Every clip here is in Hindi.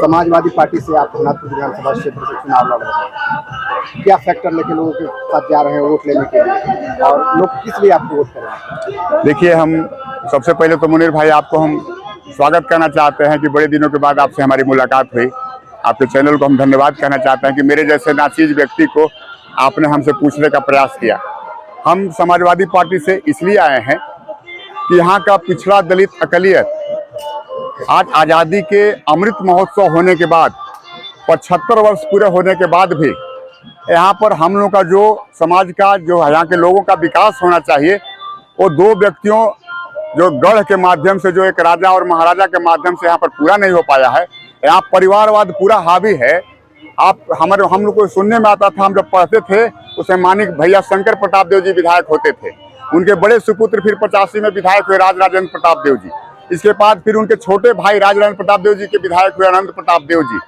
समाजवादी पार्टी से आप नागपुर विधानसभा क्षेत्र से चुनाव लड़ रहे हैं, क्या फैक्टर लेके लोगों के साथ जा रहे हैं वोट लेने के लिए, और लोग किस लिए आपको वोट करें? देखिए, हम सबसे पहले तो मुनीर भाई आपको हम स्वागत करना चाहते हैं कि बड़े दिनों के बाद आपसे हमारी मुलाकात हुई। आपके चैनल को हम धन्यवाद कहना चाहते हैं कि मेरे जैसे नाचीज व्यक्ति को आपने हमसे पूछने का प्रयास किया। हम समाजवादी पार्टी से इसलिए आए हैं कि यहाँ का पिछड़ा दलित अकलियत आज आज़ादी के अमृत महोत्सव होने के बाद 75 वर्ष पूरे होने के बाद भी यहाँ पर हम लोग का जो समाज का जो यहाँ के लोगों का विकास होना चाहिए, वो दो व्यक्तियों जो गढ़ के माध्यम से, जो एक राजा और महाराजा के माध्यम से यहाँ पर पूरा नहीं हो पाया है। यहाँ परिवारवाद पूरा हावी है। हम लोग को सुनने में आता था, हम जब पढ़ते थे उसमें मानिक भैया शंकर प्रताप देव जी विधायक होते थे। उनके बड़े सुपुत्र फिर 85 में विधायक हुए राज राजेंद्र प्रताप देव जी। इसके बाद फिर उनके छोटे भाई राज राजेंद्र प्रताप देव जी के विधायक हुए अनंत प्रताप देव जी।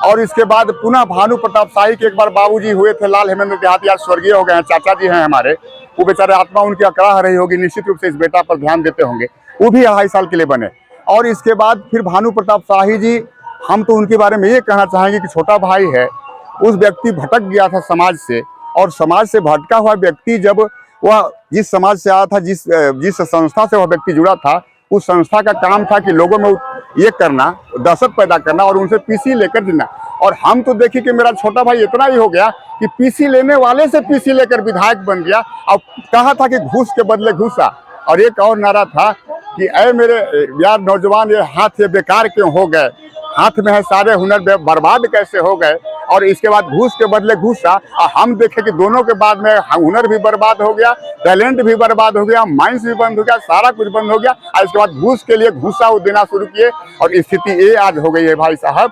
और इसके बाद पुनः भानु प्रताप शाही के एक बार बाबूजी हुए थे लाल हेमेंद्र देहाती, आज स्वर्गीय हो गए हैं, चाचा जी हैं हमारे। वो बेचारे आत्मा उनकी अकड़ा रही होगी, निश्चित रूप से इस बेटा पर ध्यान देते होंगे। वो भी 2.5 साल के लिए बने। और इसके बाद फिर भानु प्रताप शाही जी, हम तो उनके बारे में ये कहना चाहेंगे कि छोटा भाई है। उस व्यक्ति भटक गया था समाज से, और समाज से भटका हुआ व्यक्ति जब वह जिस समाज से आया था, जिस संस्था से वह व्यक्ति जुड़ा था, उस संस्था का काम था कि लोगों में ये करना, दहशत पैदा करना और उनसे पीसी लेकर देना। और हम तो देखिए कि मेरा छोटा भाई इतना ही हो गया कि पीसी लेने वाले से पीसी लेकर विधायक बन गया। अब कहा था कि घूस के बदले घूसा, और एक और नारा था कि ऐ मेरे यार नौजवान, ये हाथ ये बेकार क्यों हो गए, हाथ में है सारे हुनर बर्बाद कैसे हो गए। और इसके बाद घूस के बदले घूसा। और हम देखें कि दोनों के बाद में हुनर भी बर्बाद हो गया, टैलेंट भी बर्बाद हो गया, माइंस भी बंद हो गया, सारा कुछ बंद हो गया। और इसके बाद घूस के लिए घूसा वो देना शुरू किए, और स्थिति ये आज हो गई है भाई साहब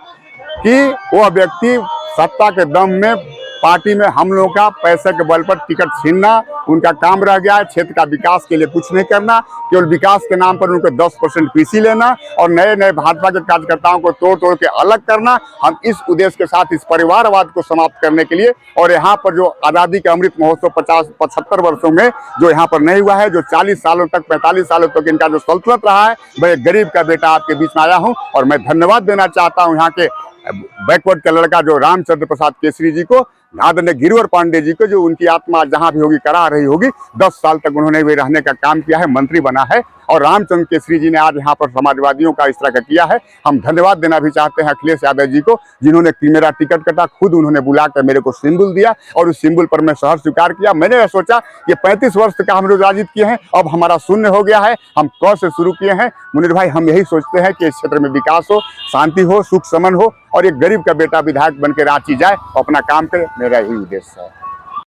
कि वो व्यक्ति सत्ता के दम में पार्टी में हम लोगों का पैसे के बल पर टिकट छीनना उनका काम रह गया है। क्षेत्र का विकास के लिए कुछ नहीं करना, केवल विकास के नाम पर उनको 10% पीसी लेना और नए नए भाजपा के कार्यकर्ताओं को तोड़ तोड़ के अलग करना। हम इस उद्देश्य के साथ इस परिवारवाद को समाप्त करने के लिए, और यहाँ पर जो आज़ादी का अमृत महोत्सव 75 वर्षों में जो यहाँ पर नहीं हुआ है, जो 40 सालों तक 45 सालों तक इनका जो सल्तनत रहा है, मैं गरीब का बेटा आपके बीच में आया हूँ। और मैं धन्यवाद देना चाहता हूँ यहाँ के बैकवर्ड का लड़का जो रामचंद्र प्रसाद केसरी जी को, आदरणीय गिरिवर पांडे जी को, जो उनकी आत्मा जहां भी होगी करा रही होगी। 10 साल तक उन्होंने भी रहने का काम किया है, मंत्री बना है। और रामचंद्र केसरी जी ने आज यहाँ पर समाजवादियों का इस तरह का किया है। हम धन्यवाद देना भी चाहते हैं अखिलेश यादव जी को, जिन्होंने मेरा टिकट कटा, खुद उन्होंने बुलाकर मेरे को सिंबल दिया, और उस सिंबल पर मैं सहर्ष स्वीकार किया। मैंने यह सोचा कि 35 वर्ष तक हम लोग राजनीति किए हैं, अब हमारा शून्य हो गया है, हम क से शुरू किए हैं। मुनीर भाई, हम यही सोचते हैं कि इस क्षेत्र में विकास हो, शांति हो, सुख समन हो, और एक गरीब का बेटा विधायक बन के रांची जाए, अपना काम करे। मेरा यही उद्देश्य है।